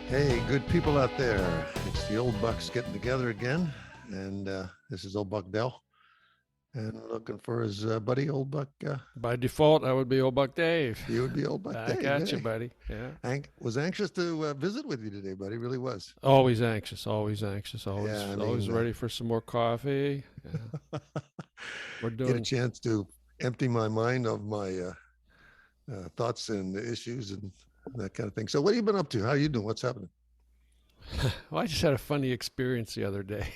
Hey, good people out there. It's the old Bucks getting together again. And this is old Buck Dell. And looking for his buddy, old Buck. By default, I would be old Buck Dave. You would be old Buck Back Dave. at you, Hey. buddy. Yeah. Hank was anxious to visit with you today, buddy. Really was. Always anxious, always anxious, always, Yeah, I mean, always ready for some more coffee. Yeah. We're get a doing. chance to empty my mind of my thoughts and issues and that kind of thing. So what have you been up to? How are you doing? What's happening? Well, I just had a funny experience the other day.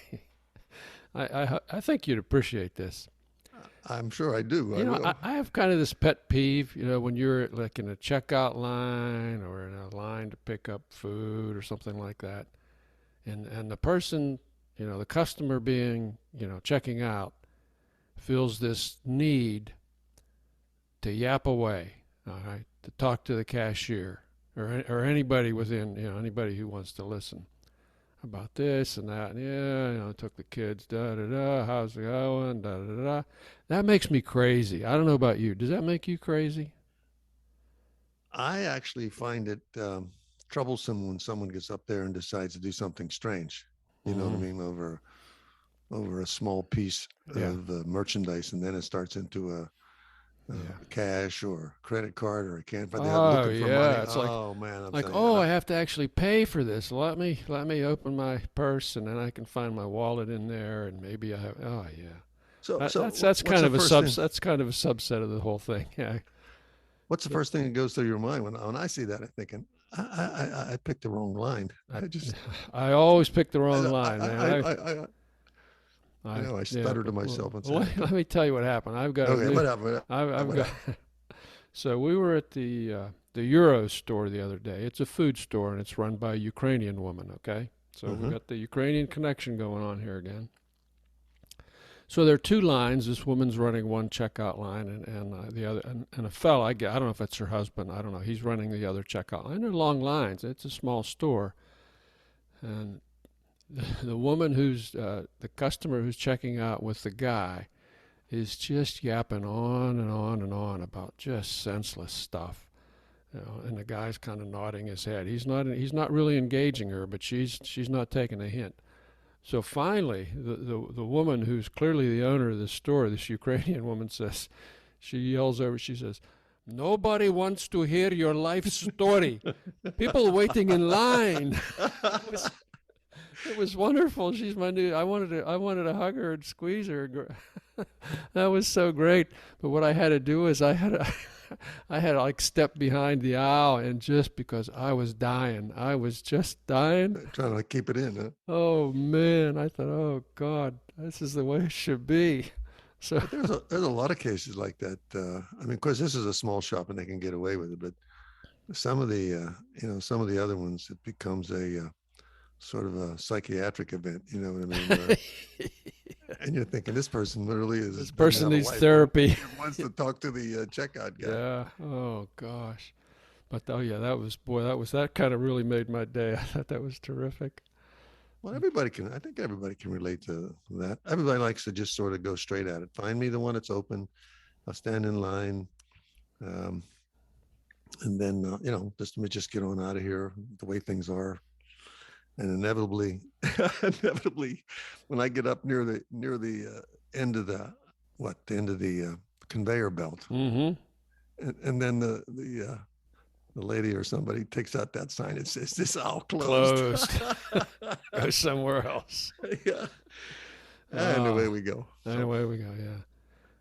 I think you'd appreciate this. I'm sure I do. You know, will. I have kind of this pet peeve. You know, when you're like in a checkout line or in a line to pick up food or something like that, and the person, you know, the customer being, you know, checking out, feels this need to yap away, all right, to talk to the cashier or anybody within, you know, anybody who wants to listen about this and that. And yeah, you know, I took the kids, da da da, how's it going, da da da. That makes me crazy. I don't know about you. Does that make you crazy? I actually find it troublesome when someone gets up there and decides to do something strange. You know what I mean? Over a small piece Yeah. of merchandise, and then it starts into a Yeah. cash or credit card, or I can't find. Oh, looking for yeah, money. it's like- Oh man, I'm Like, saying, oh, I have to actually pay for this. Let me open my purse and then I can find my wallet in there and maybe I have. Oh, yeah. so That's what's kind the of a first sub. thing- That's kind of a subset of the whole thing. Yeah. What's the first thing that goes through your mind when I see that? I'm thinking, I picked the wrong line. I always pick the wrong line, man. I know. I yeah, stutter to myself and say, let me tell you what happened. I've got. okay, what happened? I've What got. So we were at the Euro store the other day. It's a food store and it's run by a Ukrainian woman. Okay, so we got the Ukrainian connection going on here again. So there are two lines. This woman's running one checkout line, and the other, and a fella. I don't know if it's her husband. I don't know. He's running the other checkout line. They're long lines. It's a small store, and the woman who's the customer who's checking out with the guy is just yapping on and on and on about just senseless stuff. You know, and the guy's kind of nodding his head. He's not really engaging her, but she's not taking a hint. So finally, the woman who's clearly the owner of the store, this Ukrainian woman, she yells over, she says, "Nobody wants to hear your life story. People waiting in line." It was wonderful. She's my new. I wanted to hug her and squeeze her. That was so great. But what I had to do is I had to like step behind the aisle, and just because I was just dying. Trying to keep it in, huh? Oh man, I thought, oh God, this is the way it should be. So But there's a lot of cases like that. I mean, of course, this is a small shop and they can get away with it, but some of the some of the other ones, it becomes a sort of a psychiatric event. You know what I mean? And you're thinking, this person literally is. this person needs therapy. He wants to talk to the checkout guy. Yeah. Oh gosh. But oh yeah, that kind of really made my day. I thought that was terrific. Well, I think everybody can relate to that. Everybody likes to just sort of go straight at it. Find me the one that's open. I'll stand in line. And then, just let me just get on out of here the way things are. And inevitably, when I get up near the end of the conveyor belt, Mm-hmm. and then the lady or somebody takes out that sign, it says, "This all closed." Go somewhere else. Yeah. And away we go. So, Anyway, we go. Yeah.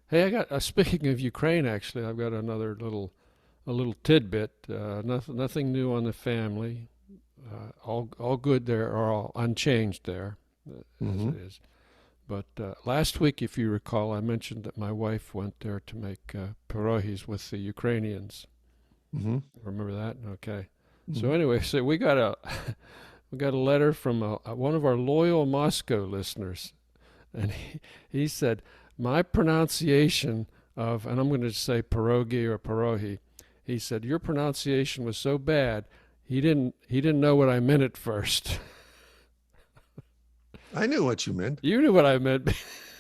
Hey, I got. Speaking of Ukraine, actually, I've got another little tidbit. Nothing new on the family. All good there, or all unchanged there, as it is. But last week, if you recall, I mentioned that my wife went there to make pierogies with the Ukrainians. Remember that? Okay. So anyway, so we got a letter from one of our loyal Moscow listeners, and he said my pronunciation of, and I'm going to say pierogi or pierogi. He said your pronunciation was so bad. He didn't know what I meant at first. I knew what you meant. You knew what I meant.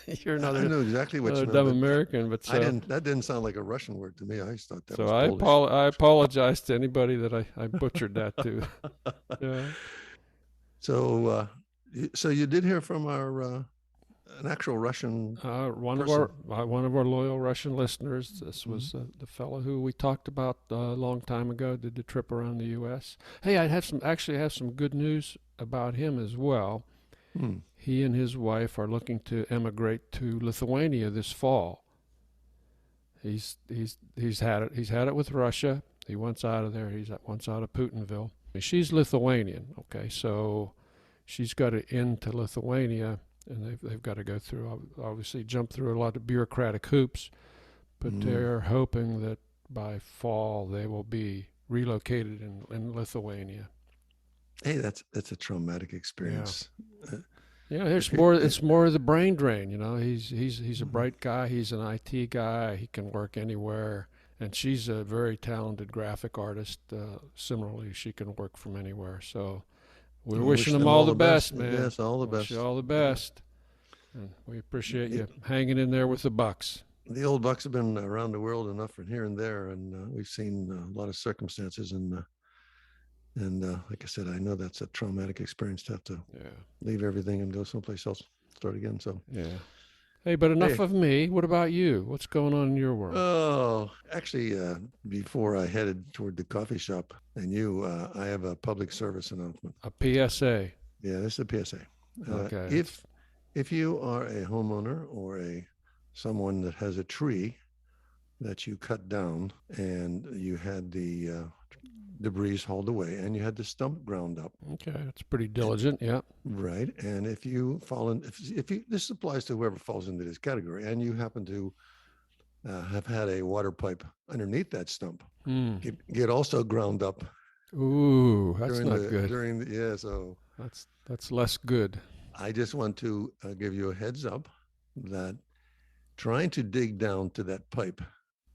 You're I know exactly what you another meant, dumb but American. But that didn't sound like a Russian word to me. I just thought that so was Polish. I apologize to anybody that I butchered that to. Yeah. So, so you did hear from an actual Russian person. One of our loyal Russian listeners. This Mhm. was the fellow who we talked about a long time ago. Did the trip around the U.S. Hey, I have some good news about him as well. Hmm. He and his wife are looking to emigrate to Lithuania this fall. He's had it. He's had it with Russia. He wants out of there. He wants out of Putinville. She's Lithuanian. Okay, so she's got to into Lithuania, and they've got to go through, obviously jump through a lot of bureaucratic hoops, but they're hoping that by fall they will be relocated in Lithuania. Hey, that's a traumatic Yeah. experience. Yeah, there's more. It's more of the brain drain. You know, he's a bright guy. He's an IT guy. He can work anywhere. And she's a very talented graphic artist. Similarly, she can work from anywhere. So we're wishing them all the best, man. Yes, all the Wish best. you all the best. And we appreciate you hanging in there with the Bucks. The old Bucks have been around the world enough from here and there, and we've seen a lot of circumstances. And like I said, I know that's a traumatic experience to have to leave everything and go someplace else, start again. So yeah. Hey, but enough of me. What about you? What's going on in your world? Oh, actually, before I headed toward the coffee shop and I have a public service announcement. A PSA. Yeah, this is a PSA. Okay. If you are a homeowner or someone that has a tree that you cut down and you had the debris hauled away and you had the stump ground up. Okay, that's pretty diligent. Yeah. Right. And if you this applies to whoever falls into this category, and you happen to have had a water pipe underneath that stump, get also ground up. Ooh, that's not good. So that's less good. I just want to give you a heads up that trying to dig down to that pipe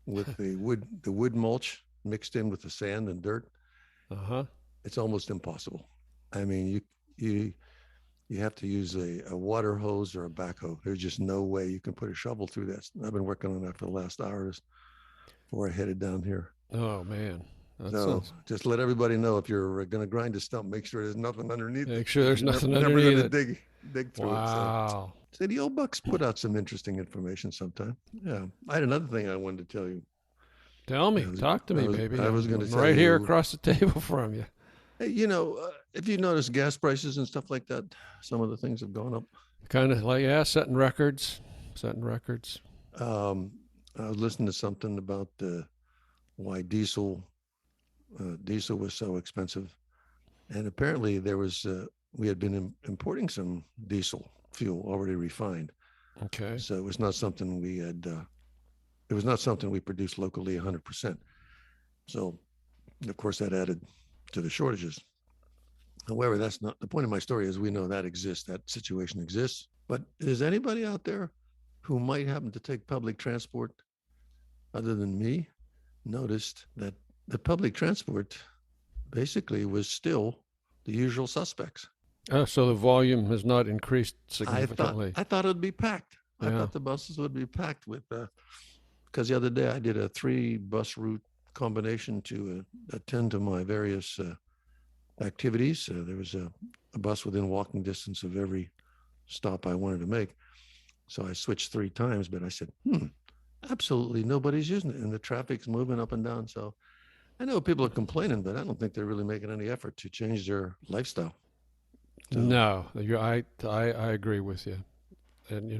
with the wood mulch mixed in with the sand and dirt, it's almost impossible. I mean, you have to use a water hose or a backhoe. There's just no way you can put a shovel through that. I've been working on that for the last hour before I headed down here. Oh man. Just let everybody know, if you're going to grind a stump, make sure there's nothing underneath. Make sure there's nothing underneath. Never going to dig through it. Wow. So the old Bucks put out some interesting information sometime. Yeah. I had another thing I wanted to tell you. Tell me. Talk to me, baby. I was going to say right here across the table from you. Hey, if you notice gas prices and stuff like that, some of the things have gone up. Kind of like, setting records. I was listening to something about why diesel was so expensive, and apparently we had been importing some diesel fuel already refined. Okay. So it was not something we had. It was not something we produced locally 100%. So, of course, that added to the shortages. However, that's not the point of my story. Is we know that exists, that situation exists. But is anybody out there who might happen to take public transport other than me noticed that the public transport basically was still the usual suspects? Oh, so the volume has not increased significantly. I thought it would be packed. I thought the buses would be packed with, because the other day I did a 3-bus route combination to attend to my various activities. There was a bus within walking distance of every stop I wanted to make. So I switched 3 times, but I said, absolutely nobody's using it. And the traffic's moving up and down. So I know people are complaining, but I don't think they're really making any effort to change their lifestyle. So, no, I agree with you. And,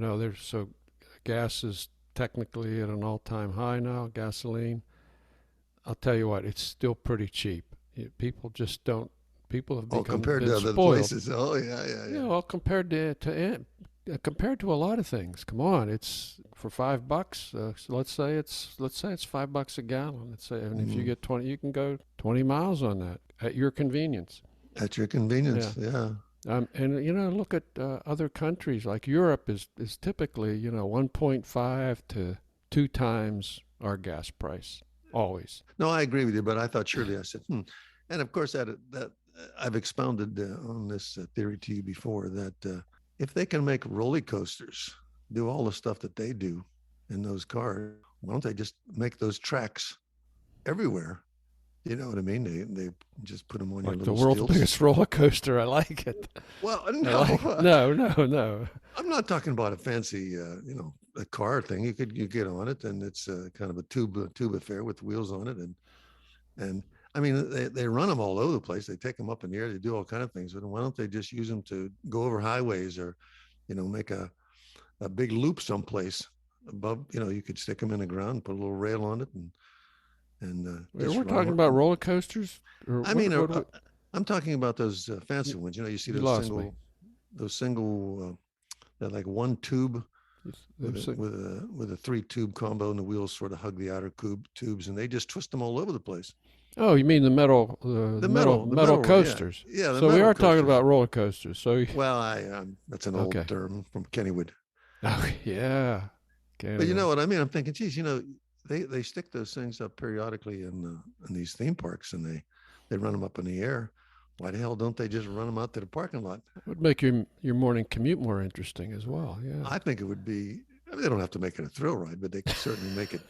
gas is technically at an all-time high now, gasoline. I'll tell you what, it's still pretty cheap. People just don't. People have become compared to other spoiled. Places. Oh yeah. Well, compared to a lot of things. Come on, it's for $5. So let's say it's $5 a gallon. Let's say, and if you get 20, you can go 20 miles on that at your convenience. At your convenience, yeah. And look at other countries like Europe is typically 1.5 to 2 times our gas price always. No, I agree with you, but I thought surely I said, and of course that I've expounded on this theory to you before that if they can make roller coasters do all the stuff that they do in those cars, why don't they just make those tracks everywhere? You know what I mean? They just put them on your Like the little world's stilts. biggest roller coaster. I like it. Well, I no, like no, no, no. I'm not talking about a fancy, a car thing. You get on it, and it's kind of a tube affair with wheels on it, and I mean they run them all over the place. They take them up in the air. They do all kind of things. But why don't they just use them to go over highways or, make a big loop someplace above? You could stick them in the ground, put a little rail on it, and just We're run talking them. about roller coasters, or I what? mean, What? I'm talking about those You, fancy ones. You see you lost me. those single, they're like one tube with Those a with a with a 3 tube combo, and the wheels sort of hug the outer tubes, and they just twist them all over the place. Oh, you mean the metal, The metal metal one, yeah, coasters? yeah, the So we metal are talking coasters. about roller coasters. So Well, that's an old okay. term from Kennywood, Oh yeah. but you know Canada. what I mean. I'm thinking, geez, they stick those things up periodically in these theme parks, and they run them up in the air. Why the hell don't they just run them out to the parking lot? Would make your morning commute more interesting as well. Yeah. I think it would be. I mean, they don't have to make it a thrill ride, but they could certainly make it.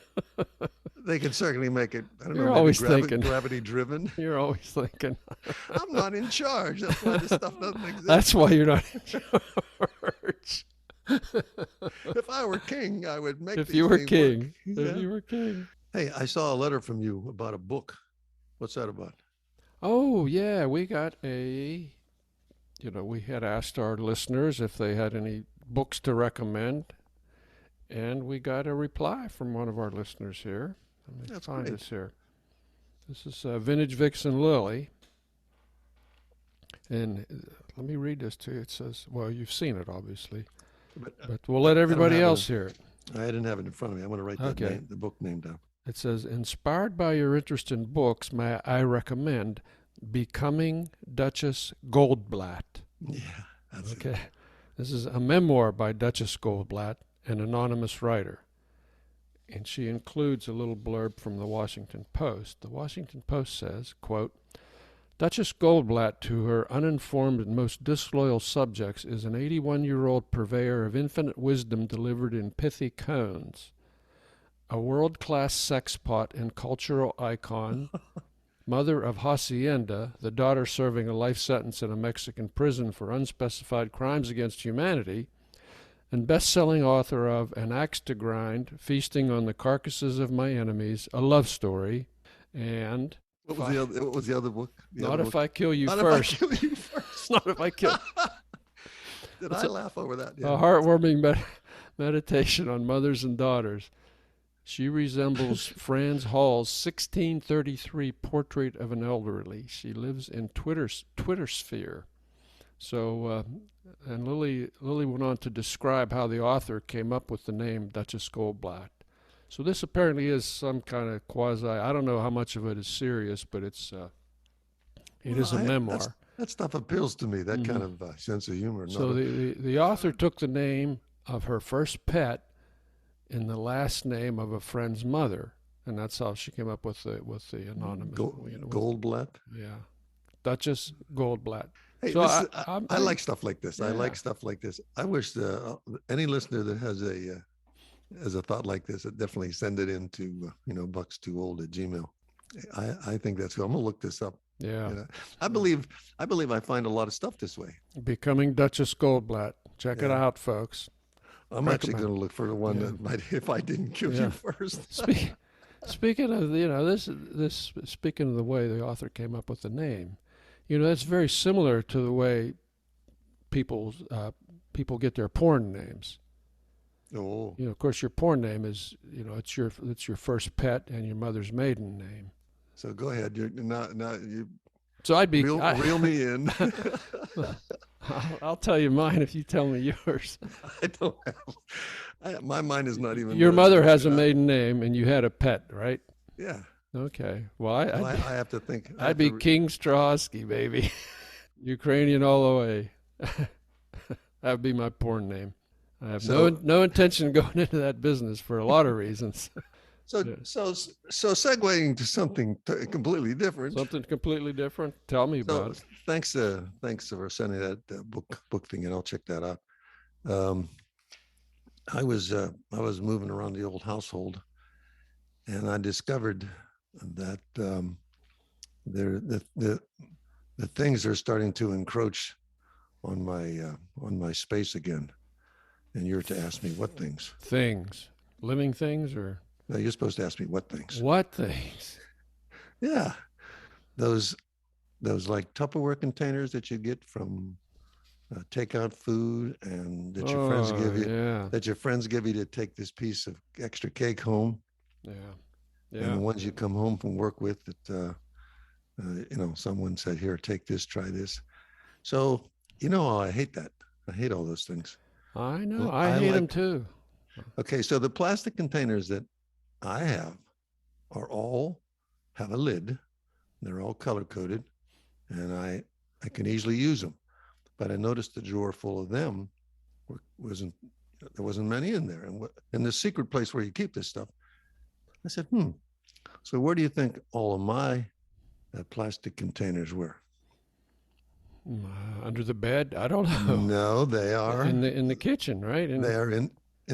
They could certainly make it. I don't know, You're maybe always thinking. gravity driven. You're always thinking. I'm not in charge. That's why this stuff doesn't That's exist. why you're not in charge. If I were king, I would make If these you were things work. king. If Yeah. you were king. Hey, I saw a letter from you about a book. What's that about? Oh yeah, we got a. We had asked our listeners if they had any books to recommend, and we got a reply from one of our listeners here. Let me That's find great. this here. This is Vintage Vixen Lily. And let me read this to you. It says, well, you've seen it, obviously, But but we'll let I don't everybody have else it. hear it. I didn't have it in front of me. I'm going to write Okay. the book name down. It says, inspired by your interest in books, may I recommend Becoming Duchess Goldblatt. Yeah, that's it. Okay. This is a memoir by Duchess Goldblatt, an anonymous writer. And she includes a little blurb from the Washington Post. The Washington Post says, quote, Duchess Goldblatt, to her uninformed and most disloyal subjects, is an 81-year-old purveyor of infinite wisdom delivered in pithy cones. A world-class sexpot and cultural icon, mother of Hacienda, the daughter serving a life sentence in a Mexican prison for unspecified crimes against humanity, and best-selling author of An Axe to Grind, Feasting on the Carcasses of My Enemies, a love story, and What was the other book? Not If I Kill You Not First. If I Kill You First. Not If I Kill. Did It's I laugh over that? a Yeah. heartwarming meditation on mothers and daughters. She resembles Franz Hall's 1633 portrait of an elderly. She lives in Twitter sphere. So, and Lily went on to describe how the author came up with the name Duchess Goldblatt. So this apparently is some kind of quasi. I don't know how much of it is serious, but it is a memoir. That stuff appeals to me. That kind Mhm. of sense of humor. So the author took the name of her first pet in the last name of a friend's mother, and that's how she came up with the anonymous. Goldblatt. Yeah, Duchess Goldblatt. Hey, So I like stuff like this. I Yeah. like stuff like this. I wish any listener that has a thought like this, definitely send it in to buckstwoold@gmail. I think that's good. I'm gonna look this up. Yeah, You know, I believe I find a lot of stuff this way. Becoming Duchess Goldblatt. Check it Yeah. out, folks. I'm actually Recommend. going to look for the one Yeah. that might, if I didn't kill Yeah. you first. Speaking of this speaking of the way the author came up with the name, that's very similar to the way people get their porn names. Oh, Of course, your porn name is it's your first pet and your mother's maiden name. so go ahead. You're not you So I'd be reel me in. I'll tell you mine if you tell me yours. I don't have. My mind is not even. Your mother has a maiden. maiden name and you had a pet, right? Yeah. Okay. Well, I have to think. I I'd have be to King Strahowski, baby. Ukrainian all the way. That would be my porn name. I have no intention of going into that business for a lot of reasons. So Yeah. so segueing to something completely different. Something completely different. Tell me about it. Thanks for sending that book thing, and I'll check that out. I was moving around the old household, and I discovered that there the things are starting to encroach on my space again. And you're to ask me what things. Things, living things, or No, you're supposed to ask me what things. what things? Yeah, those like Tupperware containers that you get from takeout food, and Oh yeah, that your friends give you to take this piece of extra cake home, yeah, and the yeah. ones you come home from work with that someone said, here, take this, try this. So I hate that. I hate all those things. I know. I I hate them like too. Okay, so the plastic containers that I have are all have a lid. They're all color coded, and I can easily use them. But I noticed the drawer full of them wasn't there wasn't many in there. And the secret place where you keep this stuff, I said, So where do you think all of my plastic containers were? Under the bed? I don't know. No, In the kitchen, right? they are in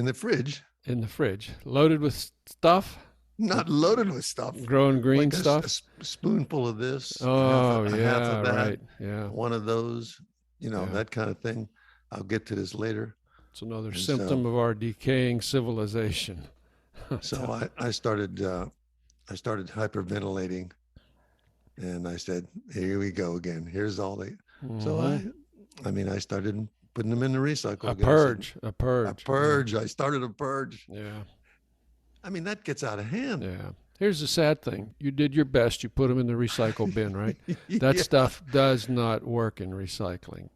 the fridge, In the fridge, loaded with stuff, not loaded with stuff, growing green like stuff. a spoonful of this, Oh a half yeah, of that, right. Yeah, one of those, yeah. that kind of thing. I'll get to this later. It's another And symptom of our decaying civilization. so I started hyperventilating, and I said, "Here we go again. Here's all the." So Mm-hmm. I mean, I started putting them in the recycle A again. I said, purge, a purge, a purge. I started a purge. Yeah, I mean, that gets out of hand. yeah. Here's the sad thing: you did your best. You put them in the recycle bin, right? That Yeah. stuff does not work in recycling.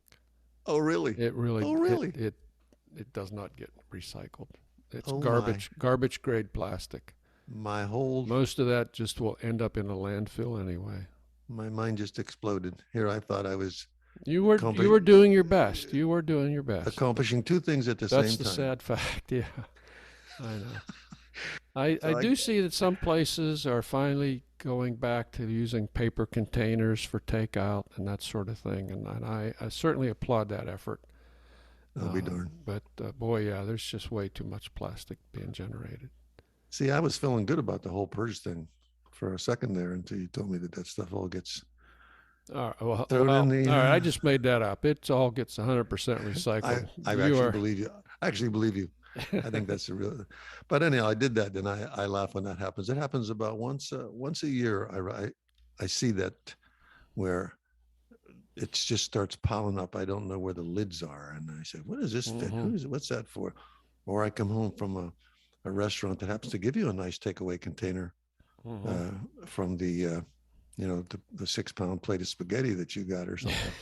Oh, really? It really, Oh, really? it does not get recycled. It's Oh, my. garbage grade plastic. My whole Most of that just will end up in a landfill anyway. my mind just exploded. Here, I thought I was You were doing your best. You were doing your best. accomplishing two things at the That's same the time. sad fact. Yeah, I know. I So do see that some places are finally going back to using paper containers for takeout and that sort of thing, and I certainly applaud that effort. I'll be darned. But boy, yeah, there's just way too much plastic being generated. See, I was feeling good about the whole purge thing for a second there until you told me that stuff all gets thrown in the. All right, I just made that up. It all gets 100% recycled. I actually believe you. I actually believe you. I think that's the real. But anyhow, I did that, and I laugh when that happens. It happens about once a year. I see that where it just starts piling up. I don't know where the lids are, and I said, "What does this fit? What's that for?" Or I come home from a restaurant that happens to give you a nice takeaway container from the the 6-pound plate of spaghetti that you got or something.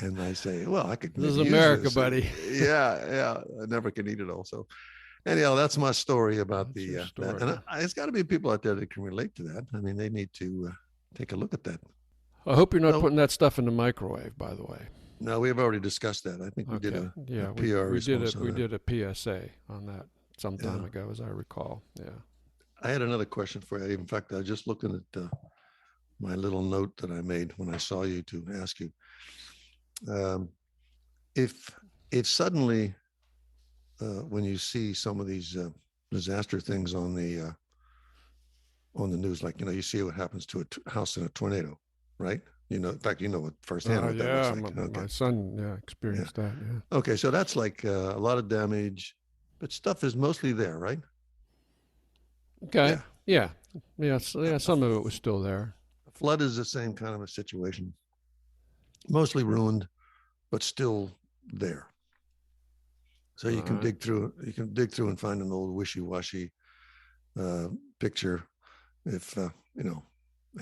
And I say, well, I could. This is America, buddy. Yeah, I never can eat it all. So anyhow, that's my story about That's your story. that. And it's got to be people out there that can relate to that. I mean, they need to take a look at that. I hope you're not No, putting that stuff in the microwave, by the way. no, we've already discussed that. I think we did a PR response on we that. did a PSA on that some time ago, as I recall. Yeah. I had another question for you. In fact, I was just looking at my little note that I made when I saw you to ask you. If suddenly when you see some of these disaster things on the news, like you see what happens to a house in a tornado, right? In fact, what firsthand what that looks like. My son experienced that. Yeah. Okay, so that's like a lot of damage, but stuff is mostly there, right? Okay. Yeah. Some of it was still there. A flood is the same kind of a situation, mostly ruined, but still there. So you can dig through. You can dig through and find an old wishy-washy picture, if it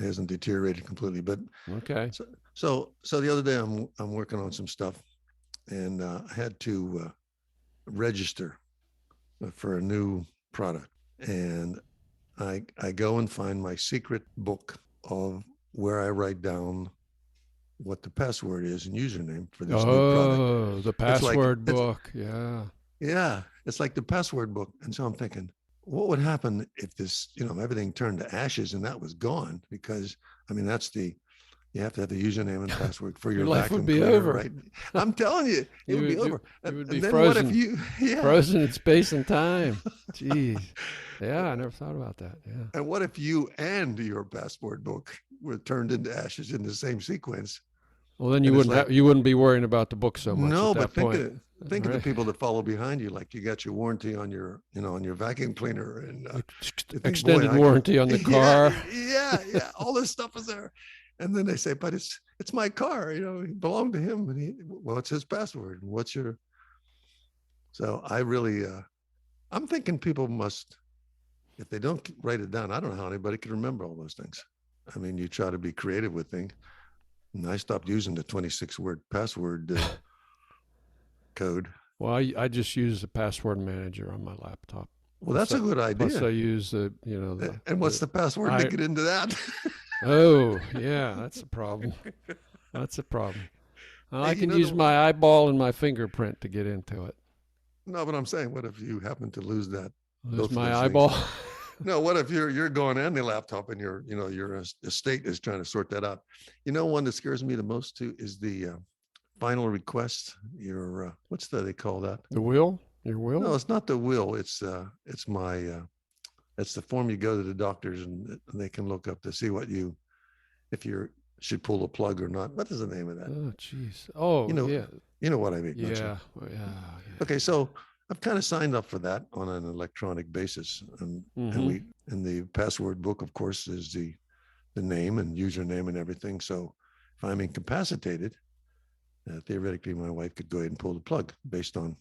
hasn't deteriorated completely. But okay. So the other day I'm working on some stuff, and I had to register for a new product, and I go and find my secret book of where I write down what the password is and username for this new product. Oh, the password book. Yeah. Yeah. It's like the password book. And so I'm thinking, what would happen if this, everything turned to ashes and that was gone? Because that's the You have to have the username and password for Your your life would vacuum be cleaner, over. right? I'm telling you, it would be over. You would be And then what if frozen, you, yeah. frozen in space and time. Jeez. Yeah, I never thought about that. Yeah. And what if you and your passport book were turned into ashes in the same sequence? Well, then And it's like, you wouldn't be worrying about the book so much at no, that but think point. of think of the Right. people that follow behind you. Like you got your warranty on your, on your vacuum cleaner, and you think, boy, Extended warranty on the yeah, car. yeah, all this stuff is there. And then they say, but it's my car, it belonged to him, and well, it's his password. And what's your? So I really, I'm thinking people must, if they don't write it down, I don't know how anybody can remember all those things. I mean, you try to be creative with things. And I stopped using the 26-word password code. Well, I just use the password manager on my laptop. Well, that's a good Plus, I idea. use the And what's the password to get into that? Oh, yeah, that's a problem. That's a problem. I Hey, can use my eyeball and my fingerprint to get into it. No, but I'm saying, what if you happen to lose that? Lose Both of my those things? eyeball. No, what if you're going on the laptop and your estate is trying to sort that out? One that scares me the most too is the final request. Your what's that they call that? The will? Your will? No, it's not the will. It's my it's the form you go to the doctors and they can look up to see if you should pull a plug or not. What is the name of that? Oh, jeez. Oh, yeah. You know what I mean. Yeah. Yeah. Okay, so I've kind of signed up for that on an electronic basis, and the password book, of course, is the name and username and everything. So if I'm incapacitated, theoretically, my wife could go ahead and pull the plug based on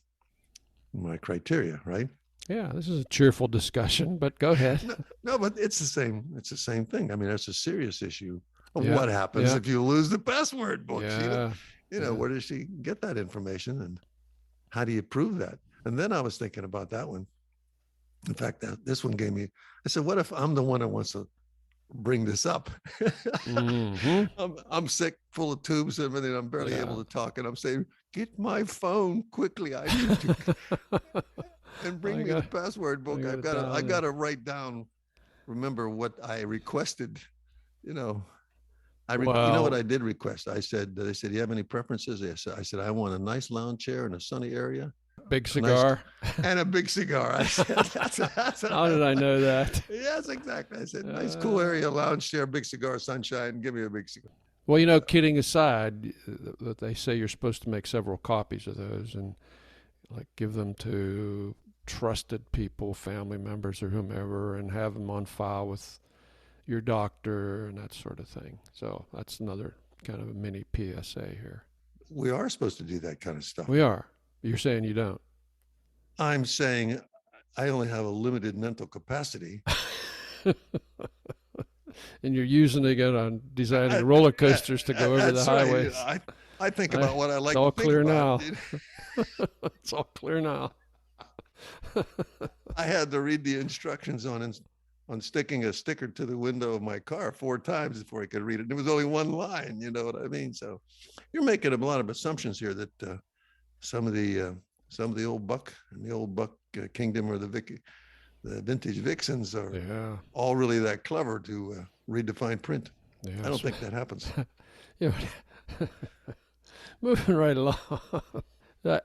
my criteria, right? Yeah, this is a cheerful discussion, but go ahead. No, but it's the same. It's the same thing. I mean, that's a serious issue of Yeah, what happens yeah. if you lose the password book. Yeah. Yeah. Where does she get that information, and how do you prove that? And then I was thinking about that one. In fact, this one gave me, I said, what if I'm the one that wants to bring this up? I'm sick, full of tubes and everything. I'm barely able to talk. And I'm saying, get my phone quickly. I need to. And bring me the password book. I got to write down, remember what I requested, you know what I did request? They said, do you have any preferences? I said, I want a nice lounge chair in a sunny area. Big cigar. And a big cigar. I said, that's how did I know that? Yes, exactly. I said, nice cool area, lounge chair, big cigar, sunshine. Give me a big cigar. Well, kidding aside, that they say you're supposed to make several copies of those and like give them to trusted people, family members or whomever, and have them on file with your doctor and that sort of thing. So that's another kind of a mini PSA here. We are supposed to do that kind of stuff. We are. You're saying you don't. I'm saying I only have a limited mental capacity. And you're using it on designing roller coasters to go over the highways. Right. I think about what I like to think clear about. Now. It's all clear now. I had to read the instructions on sticking a sticker to the window of my car 4 times before I could read it. And it was only one line, you know what I mean? So you're making a lot of assumptions here that some of the old buck and the old buck kingdom or the vintage vixens are all really that clever to read the fine print. Yeah, I don't think that happens. Yeah. Moving right along.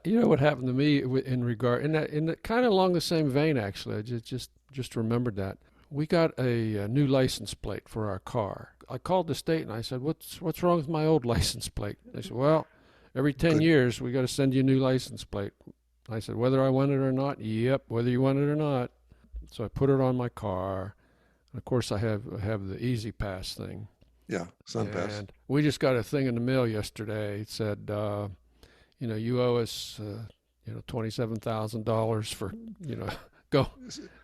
You know what happened to me in regard, in kind of along the same vein, actually. I just remembered that. We got a new license plate for our car. I called the state and I said, what's wrong with my old license plate? They said, well, every 10 years we got to send you a new license plate. I said, whether I want it or not? Yep, whether you want it or not. So I put it on my car. And of course, I have the Easy Pass thing. Yeah, Sun Pass. And we just got a thing in the mail yesterday. It said, you owe us, $27,000 for, going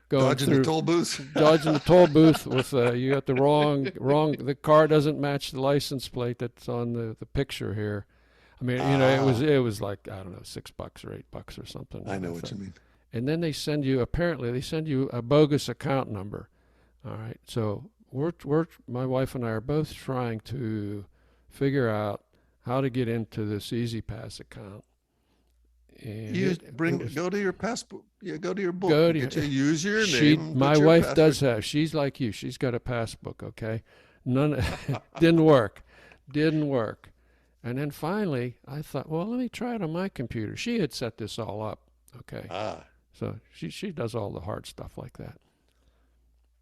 dodging through, the toll booth. Dodging the toll booth with you got the wrong. The car doesn't match the license plate that's on the picture here. I mean, it was like, I don't know, $6 or $8 or something. I know what you mean. And then they send you a bogus account number. All right, so my wife and I are both trying to figure out how to get into this Easy Pass account. And go to your passport. Yeah, go to your book. Use your name. My wife does have. She's like you. She's got a passbook. Okay, none didn't work. Didn't work. And then finally, I thought, well, let me try it on my computer. She had set this all up. Okay. Ah, So she does all the hard stuff like that.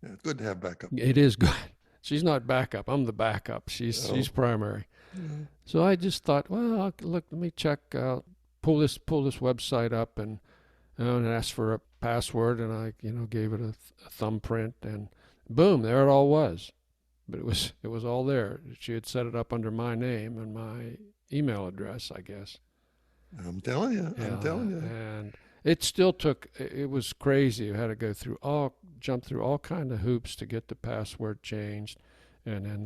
yeah, it's good to have backup. It is good. She's not backup. I'm the backup. She's primary. Yeah. So I just thought, well, look, let me check out, pull this website up, and ask for a password, and I gave it a thumbprint, and boom, there it all was. But it was all there. She had set it up under my name and my email address, I guess. I'm telling you. Yeah, I'm telling you. and it still took. It was crazy. You had to jump through all kind of hoops to get the password changed, and then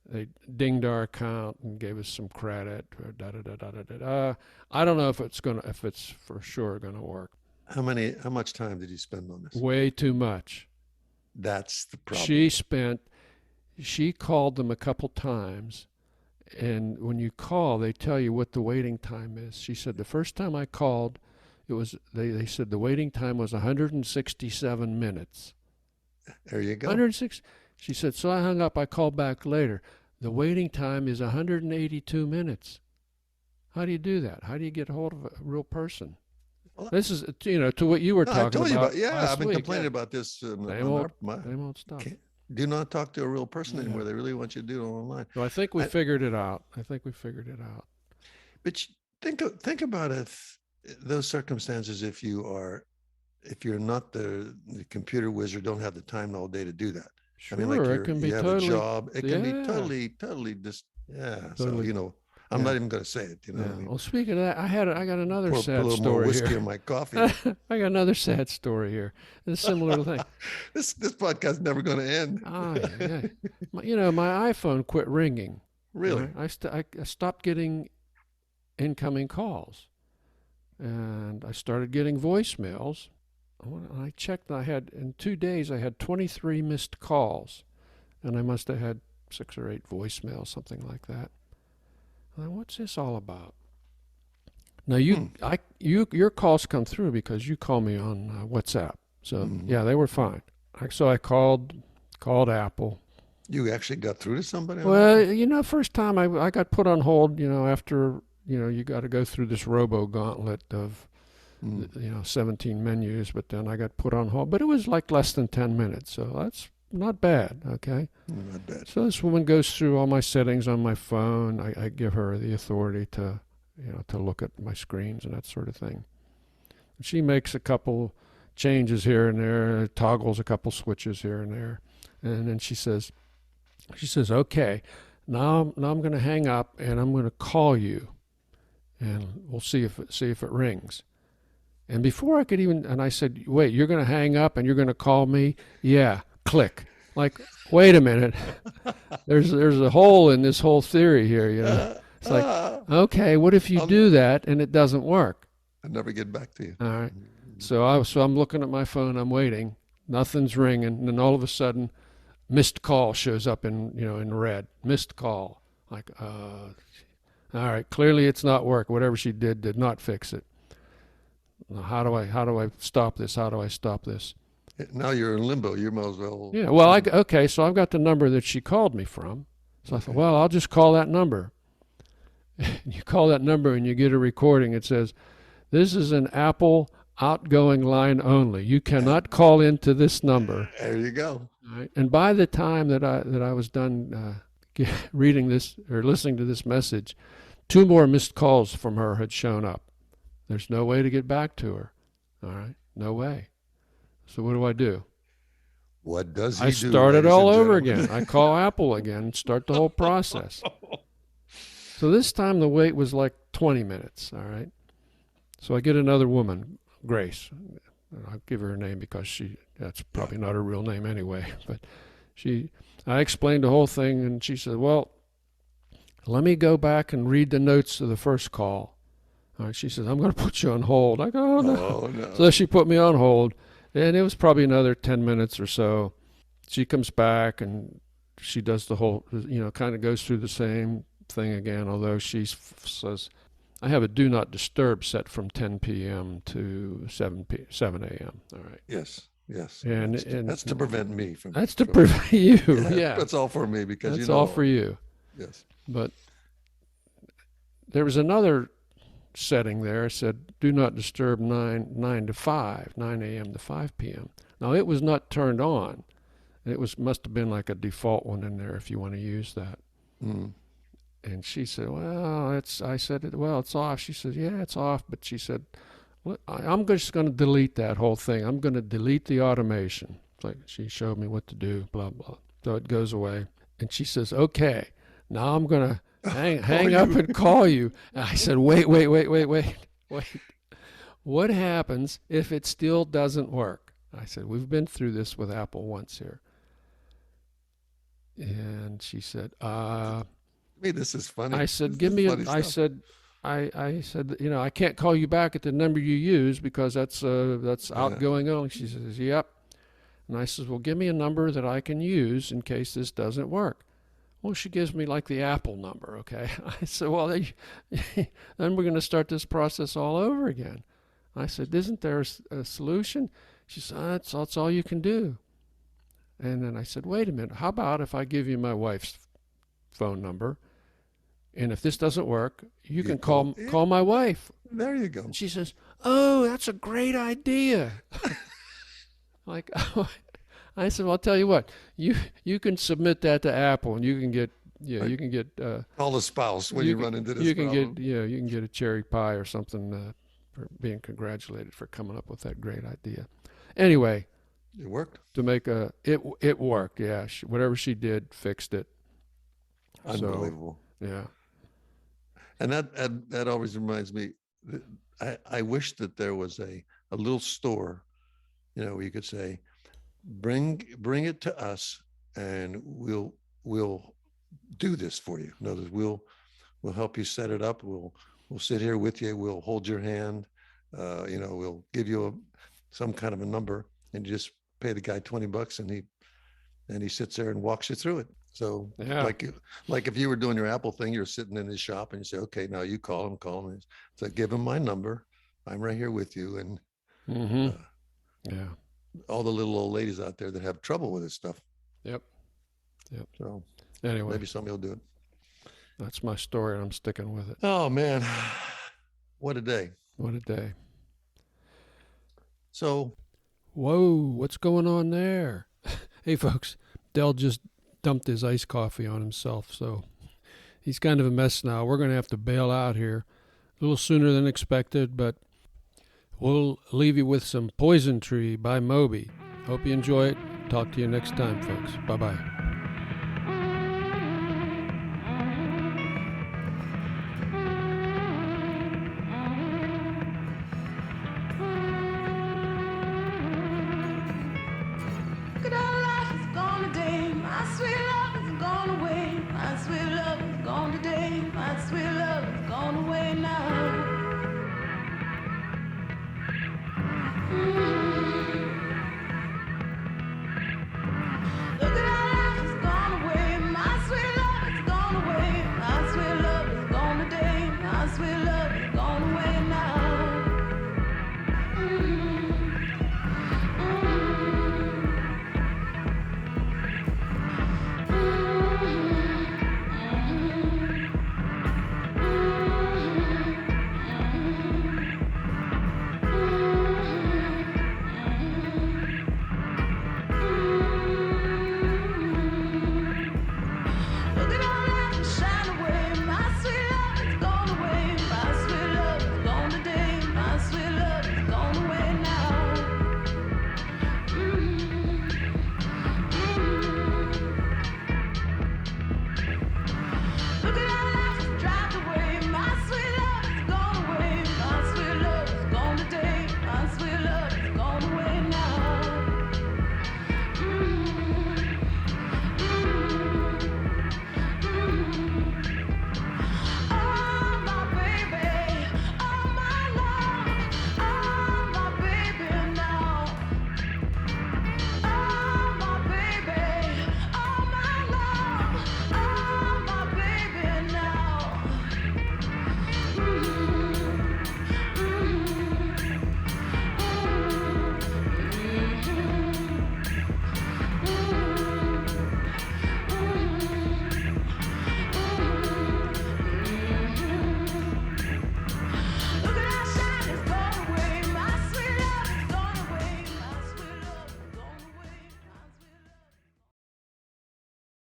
they dinged our account and gave us some credit. I don't know if it's for sure gonna work. How much time did you spend on this? Way too much. That's the problem. She called them a couple times, and when you call, they tell you what the waiting time is. She said the first time I called, they said the waiting time was 167 minutes. There you go. 106. She said, so I hung up. I called back later. The waiting time is 182 minutes. How do you do that? How do you get a hold of a real person? Well, this is, to what you were talking I told you about. Yeah, I've been week. complaining about this. Same old stuff. Do not talk to a real person anymore. They really want you to do it online. So I think we figured it out. But think about those circumstances. If you're not the computer wizard, don't have the time all day to do that. Sure, I mean, like it can be you have totally, a job. It can be totally just Totally. So I'm not even going to say it. I mean? Well, speaking of that, I got another sad put a little story more whiskey here. in my coffee. I got another sad story here. It's a similar thing. This podcast is never going to end. Yeah. My iPhone quit ringing. Really? I stopped getting incoming calls, and I started getting voicemails. I checked. In 2 days I had 23 missed calls, and I must have had 6 or 8 voicemails, something like that. What's this all about? Now your calls come through because you call me on WhatsApp. So yeah, they were fine. So I called Apple. You actually got through to somebody? Well, first time I got put on hold. After you got to go through this robo gauntlet of 17 menus, but then I got put on hold. But it was like less than 10 minutes, so that's not bad. Okay. Not bad. So this woman goes through all my settings on my phone. I give her the authority to look at my screens and that sort of thing. She makes a couple changes here and there, toggles a couple switches here and there, and then she says, okay, now I'm going to hang up and I'm going to call you, and we'll see if it rings. And before I could and I said, wait, you're going to hang up and you're going to call me? Yeah. Click. Like, wait a minute. There's a hole in this whole theory here. It's like, okay, what if you do that and it doesn't work? I'll never get back to you. All right. So I'm looking at my phone. I'm waiting. Nothing's ringing. And then all of a sudden, missed call shows up in red. Missed call. Like, all right. Clearly, it's not working. Whatever she did not fix it. Now, how do I stop this? How do I stop this? Now you're in limbo. You might as well. Yeah. Well, okay. So I've got the number that she called me from. So I thought, well, I'll just call that number. You call that number and you get a recording. It says, "This is an Apple outgoing line only. You cannot call into this number." There you go. All right. And by the time that I was done reading this or listening to this message, 2 more missed calls from her had shown up. There's no way to get back to her. All right. No way. So what do? What does he do? I start it all over again. I call Apple again and start the whole process. So this time the wait was like 20 minutes, all right? So I get another woman, Grace. I'll give her name because that's probably not her real name anyway. But I explained the whole thing, and she said, well, let me go back and read the notes of the first call. All right, she says, I'm going to put you on hold. I go, oh, no. Oh, no. So she put me on hold. And it was probably another 10 minutes or so. She comes back and she does the whole, kind of goes through the same thing again, although she says, I have a do not disturb set from 10 p.m. to 7 a.m. All right. Yes. And that's to prevent me from. That's to prevent you. Yeah. That's all for me because that's all for you. Yes. But there was another setting there. It said, do not disturb 9 to 5, 9 a.m. to 5 p.m. Now, it was not turned on. It must have been like a default one in there if you want to use that. Mm. And she said, well, I said, well, it's off. She said, yeah, it's off. But she said, I'm just going to delete that whole thing. I'm going to delete the automation. Like she showed me what to do, blah, blah. So it goes away. And she says, okay, now I'm going to hang up and call you. And I said, wait. What happens if it still doesn't work? I said, we've been through this with Apple once here. And she said, This is funny. I said, I said, I can't call you back at the number you use because that's outgoing only. She says, yep. And I said, well, give me a number that I can use in case this doesn't work. Well, she gives me like the Apple number, okay? I said, well, then we're going to start this process all over again. I said, isn't there a solution? She said, that's all you can do. And then I said, wait a minute, how about if I give you my wife's phone number, and if this doesn't work, you can call my wife. There you go. And she says, oh, that's a great idea. Like, I said, well, I'll tell you what, you can submit that to Apple, and you can get call the spouse when you run into this you can problem. you can get a cherry pie or something for being congratulated for coming up with that great idea. Anyway, it worked. To make it worked. Yeah, whatever she did fixed it. Unbelievable. So, yeah. And that always reminds me. I wish that there was a little store, where you could say, bring it to us, and we'll do this for you. In other words, we'll help you set it up. We'll sit here with you. We'll hold your hand. We'll give you some kind of a number, and you just pay the guy $20, and he sits there and walks you through it. So like if you were doing your Apple thing, you're sitting in his shop and you say, okay, now you call him. So give him my number. I'm right here with you. And all the little old ladies out there that have trouble with this stuff. Yep. So anyway, maybe somebody will do it. That's my story, and I'm sticking with it. Oh man, what a day! What a day. So, whoa, what's going on there? Hey folks, Dell just dumped his iced coffee on himself, so he's kind of a mess now. We're going to have to bail out here a little sooner than expected, but we'll leave you with some Poison Tree by Moby. Hope you enjoy it. Talk to you next time, folks. Bye-bye.